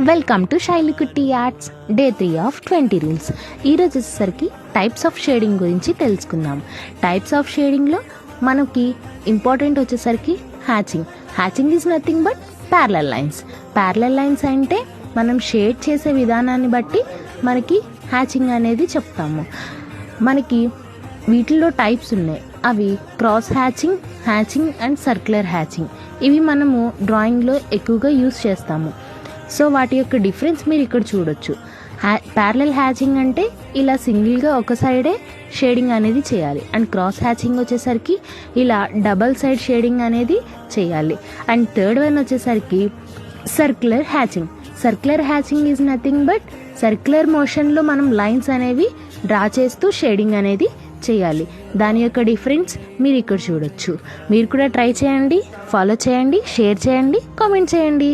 Welcome to శైలి కుట్టి arts day 3 of 20 rules. ఈరోజు వచ్చేసరికి టైప్స్ ఆఫ్ షేడింగ్ గురించి తెలుసుకుందాం. టైప్స్ ఆఫ్ షేడింగ్లో మనకి ఇంపార్టెంట్ వచ్చేసరికి hatching is nothing but parallel lines. Parallel lines అంటే మనం షేడ్ చేసే విధానాన్ని బట్టి మనకి హ్యాచింగ్ అనేది చెప్తాము. మనకి వీటిల్లో టైప్స్ ఉన్నాయి. అవి cross hatching and circular hatching. ఇవి మనము డ్రాయింగ్లో ఎక్కువగా యూస్ చేస్తాము. సో వాటి యొక్క డిఫరెన్స్ మీరు ఇక్కడ చూడొచ్చు. ప్యారలల్ హ్యాచింగ్ అంటే ఇలా సింగిల్గా ఒక సైడే షేడింగ్ అనేది చేయాలి. అండ్ క్రాస్ హ్యాచింగ్ వచ్చేసరికి ఇలా డబల్ సైడ్ షేడింగ్ అనేది చేయాలి. అండ్ థర్డ్ వన్ వచ్చేసరికి circular hatching is nothing but circular మోషన్లో మనం లైన్స్ అనేవి డ్రా చేస్తూ షేడింగ్ అనేది చేయాలి. దాని యొక్క డిఫరెన్స్ మీరు ఇక్కడ చూడొచ్చు. మీరు కూడా ట్రై చేయండి, ఫాలో చేయండి, షేర్ చేయండి, కామెంట్ చేయండి.